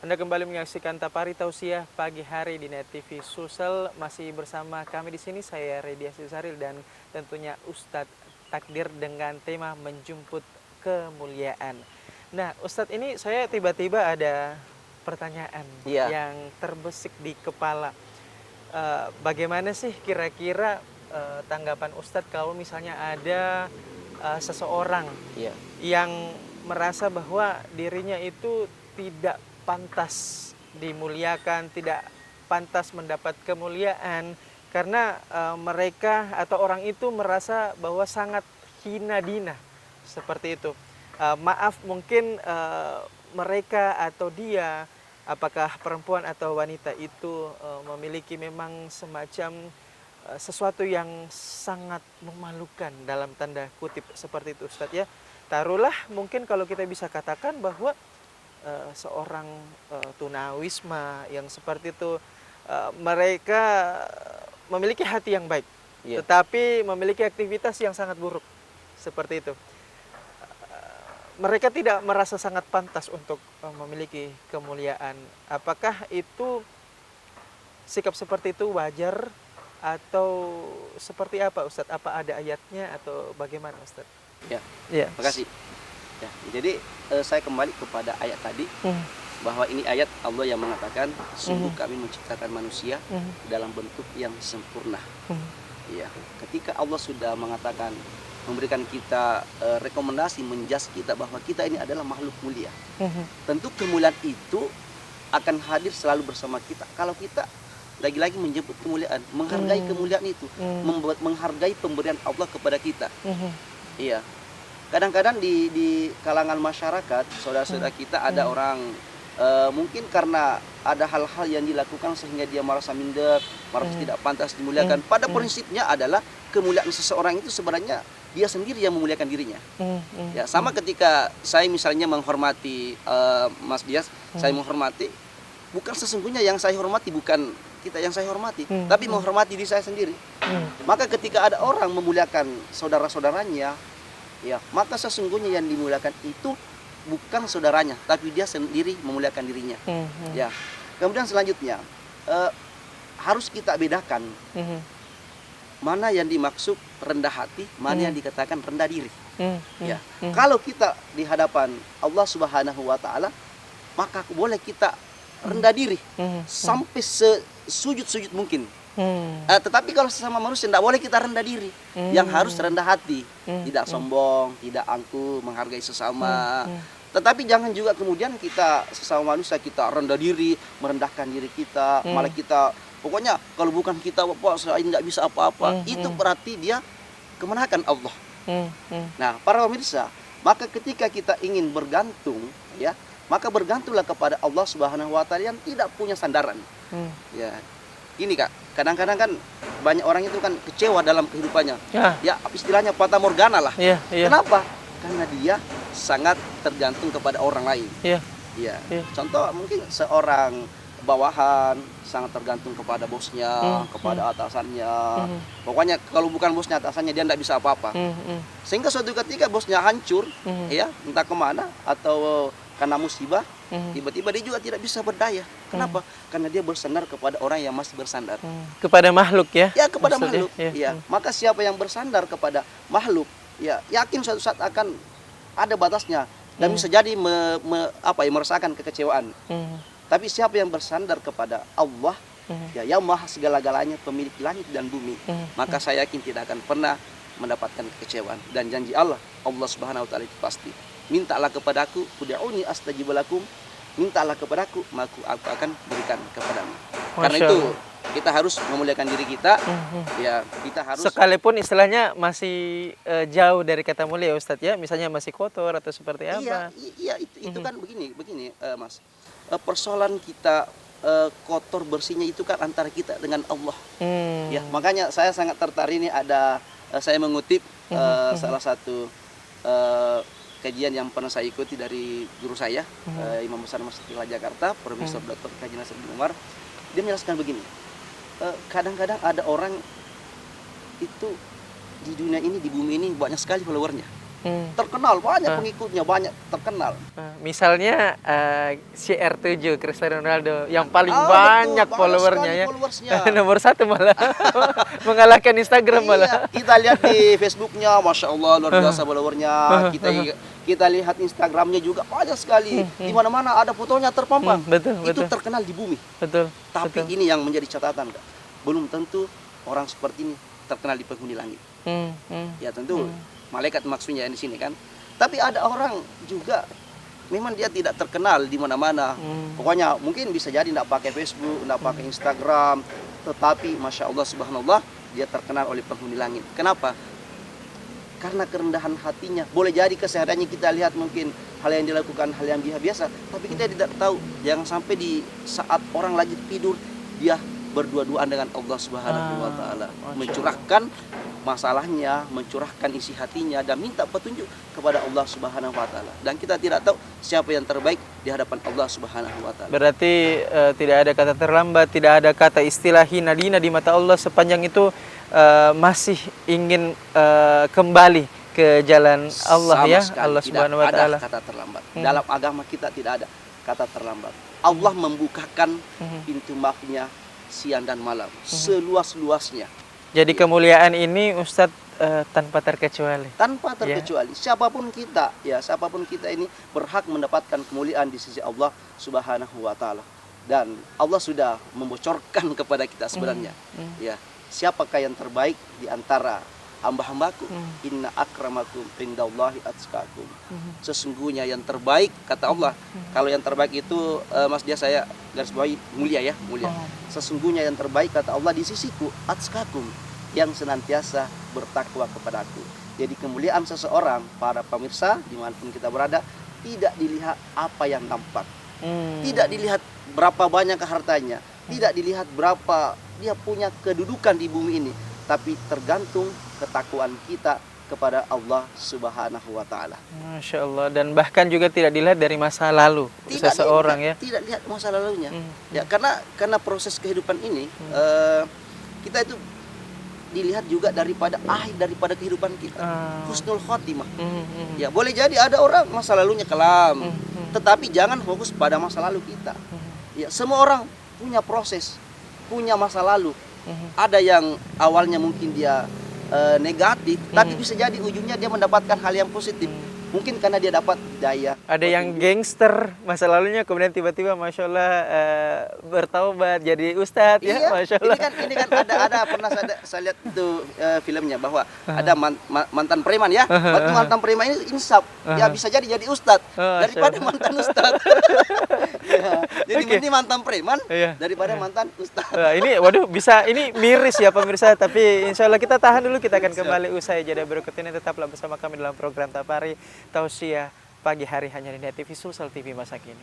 Anda kembali menyaksikan Tapari Tausiah pagi hari di Net TV Sulsel. Masih bersama kami di sini, saya Redi Saril dan tentunya Ustadz Takdir dengan tema menjemput kemuliaan. Nah, Ustadz, ini saya tiba-tiba ada pertanyaan yang terbesik di kepala. Bagaimana sih kira-kira tanggapan Ustadz kalau misalnya ada seseorang yang merasa bahwa dirinya itu tidak pantas dimuliakan, tidak pantas mendapat kemuliaan karena mereka atau orang itu merasa bahwa sangat hina dina seperti itu. Maaf, mungkin mereka atau dia, apakah perempuan atau wanita itu memiliki memang semacam sesuatu yang sangat memalukan dalam tanda kutip seperti itu, Ustadz ya. Taruhlah mungkin kalau kita bisa katakan bahwa seorang tunawisma yang seperti itu, mereka memiliki hati yang baik, tetapi memiliki aktivitas yang sangat buruk seperti itu. Mereka tidak merasa sangat pantas untuk memiliki kemuliaan. Apakah itu sikap seperti itu wajar atau seperti apa, Ustadz? Apa ada ayatnya atau bagaimana, Ustadz? Ya, makasih. Ya, jadi saya kembali kepada ayat tadi, bahwa ini ayat Allah yang mengatakan sungguh kami menciptakan manusia dalam bentuk yang sempurna. Ya, ketika Allah sudah mengatakan, memberikan kita rekomendasi, menjas kita bahwa kita ini adalah makhluk mulia, tentu kemuliaan itu akan hadir selalu bersama kita kalau kita lagi-lagi menjemput kemuliaan, menghargai kemuliaan itu, menghargai pemberian Allah kepada kita. Iya. Kadang-kadang di kalangan masyarakat, saudara-saudara kita ada orang mungkin karena ada hal-hal yang dilakukan sehingga dia merasa minder, merasa tidak pantas dimuliakan. Pada prinsipnya adalah kemuliaan seseorang itu sebenarnya dia sendiri yang memuliakan dirinya. Ya, sama ketika saya misalnya menghormati Mas Dias, saya menghormati, bukan sesungguhnya yang saya hormati bukan kita yang saya hormati, tapi menghormati diri saya sendiri. Maka ketika ada orang memuliakan saudara-saudaranya, ya, maka sesungguhnya yang dimuliakan itu bukan saudaranya, tapi dia sendiri memuliakan dirinya. Ya. Kemudian selanjutnya harus kita bedakan mana yang dimaksud rendah hati, mana yang dikatakan rendah diri. Ya. Kalau kita di hadapan Allah Subhanahu wa taala, maka boleh kita rendah diri sampai sesujud-sujud mungkin. Tetapi kalau sesama manusia tidak boleh kita rendah diri. Yang harus rendah hati, tidak sombong, tidak angkuh, menghargai sesama. Tetapi jangan juga kemudian kita sesama manusia kita rendah diri, merendahkan diri kita, malah kita pokoknya kalau bukan kita Bapak saya tidak bisa apa-apa. Itu berarti dia kemenakan Allah. Nah, para pemirsa, maka ketika kita ingin bergantung, ya, maka bergantunglah kepada Allah Subhanahu wa taala yang tidak punya sandaran. Ya. Ini Kak, kadang-kadang kan banyak orang itu kan kecewa dalam kehidupannya. Ya, istilahnya fata morgana lah. Kenapa? Karena dia sangat tergantung kepada orang lain. Contoh mungkin seorang bawahan sangat tergantung kepada bosnya, kepada atasannya. Pokoknya kalau bukan bosnya, atasannya dia tidak bisa apa-apa. Sehingga suatu ketika bosnya hancur, ya, entah kemana atau karena musibah, tiba-tiba dia juga tidak bisa berdaya. Kenapa? Karena dia bersandar kepada orang yang masih bersandar. Kepada makhluk ya? Ya, kepada makhluk. Ya. Maka siapa yang bersandar kepada makhluk, ya, yakin suatu saat akan ada batasnya dan bisa jadi merasakan kekecewaan. Tapi siapa yang bersandar kepada Allah, ya, yang maha segala-galanya, pemilik langit dan bumi, maka saya yakin tidak akan pernah mendapatkan kekecewaan. Dan janji Allah Subhanahu wa taala itu pasti. Mintalah kepadaku, ud'uni astajib lakum. Mintalah kepadaku, maka aku akan berikan kepadamu. Karena itu kita harus memuliakan diri kita. Ya, kita harus, sekalipun istilahnya masih jauh dari kata mulia, Ustadz ya, misalnya masih kotor atau seperti apa. Iya, itu kan begini Mas. Persoalan kita kotor bersihnya itu kan antara kita dengan Allah. Ya, makanya saya sangat tertarik ini ada saya mengutip salah satu kajian yang pernah saya ikuti dari guru saya, Imam Besar Masjid Istiqlal Jakarta, Profesor Dr. Kaji Nasir bin Umar. Dia menjelaskan begini, kadang-kadang ada orang itu di dunia ini, di bumi ini banyak sekali followernya, terkenal, banyak pengikutnya, banyak terkenal. Misalnya CR7 Cristiano Ronaldo yang paling betul, banyak banyak followernya sekali ya. followersnya. Nomor 1 malah mengalahkan Instagram malah. Iya, kita lihat di Facebooknya, masya Allah luar biasa followernya. Kita lihat Instagramnya juga banyak sekali. Di mana-mana ada fotonya terpampang. Betul, Itu betul. terkenal di bumi. Betul. Tapi ini yang menjadi catatan, Kak. Belum tentu orang seperti ini terkenal di penghuni langit. Ya tentu malaikat maksudnya di sini kan. Tapi ada orang juga memang dia tidak terkenal di mana-mana. Pokoknya mungkin bisa jadi tidak pakai Facebook, tidak pakai Instagram, tetapi masya Allah subhanallah dia terkenal oleh penghuni langit. Kenapa? Karena kerendahan hatinya. Boleh jadi kesehariannya kita lihat mungkin hal yang dilakukan hal yang biasa, tapi kita tidak tahu. Jangan sampai di saat orang lagi tidur dia berdua-duaan dengan Allah Subhanahu wa taala, mencurahkan masalahnya, mencurahkan isi hatinya dan minta petunjuk kepada Allah Subhanahu wa taala. Dan kita tidak tahu siapa yang terbaik di hadapan Allah Subhanahu wa taala. Berarti tidak ada kata terlambat, tidak ada kata istilah hina dina di mata Allah sepanjang itu masih ingin kembali ke jalan Allah. Sama ya sekali, Allah Subhanahu wa taala. Tidak ada kata terlambat. Dalam agama kita tidak ada kata terlambat. Allah membukakan pintu maafnya siang dan malam seluas-luasnya. Jadi kemuliaan ini Ustadz tanpa terkecuali. Tanpa terkecuali. Siapapun kita, ya siapapun kita ini berhak mendapatkan kemuliaan di sisi Allah Subhanahu wa taala. Dan Allah sudah membocorkan kepada kita sebenarnya. Ya, siapakah yang terbaik di antara hamba-hambaku? Inna akramakum indallahi atqakum. Sesungguhnya yang terbaik kata Allah. Kalau yang terbaik itu Mas dia saya garis bawahi mulia ya, mulia. Sesungguhnya yang terbaik kata Allah di sisiku atqakum, yang senantiasa bertakwa kepadaku. Jadi kemuliaan seseorang, para pemirsa dimanapun kita berada, tidak dilihat apa yang nampak, tidak dilihat berapa banyak hartanya, tidak dilihat berapa dia punya kedudukan di bumi ini, tapi tergantung ketakwaan kita kepada Allah Subhanahu wa taala. Masya Allah. Dan bahkan juga tidak dilihat dari masa lalu seseorang ya. Tidak lihat masa lalunya. Ya, karena proses kehidupan ini kita itu dilihat juga daripada akhir daripada kehidupan kita. Husnul khotimah. Ya, boleh jadi ada orang masa lalunya kelam, tetapi jangan fokus pada masa lalu kita. Ya, semua orang punya proses, punya masa lalu. Ada yang awalnya mungkin dia negatif, tapi bisa jadi ujungnya dia mendapatkan hal yang positif. Mungkin karena dia dapat daya. Ada yang gangster masa lalunya, kemudian tiba-tiba Masya Allah bertaubat jadi ustadz ya, Masya Allah. Ini kan ada pernah saya lihat itu filmnya bahwa ada mantan preman ya. Mantan preman ini insaf, ya bisa jadi ustadz daripada mantan ustadz. Ya, jadi mending mantan preman daripada mantan ustadz. Ini waduh bisa ini miris ya pemirsa, tapi insya Allah kita tahan dulu, kita akan kembali usai jeda berikut ini. Tetaplah bersama kami dalam program Tapari Tausiah pagi hari hanya di Net TV Sulsel TV masa kini.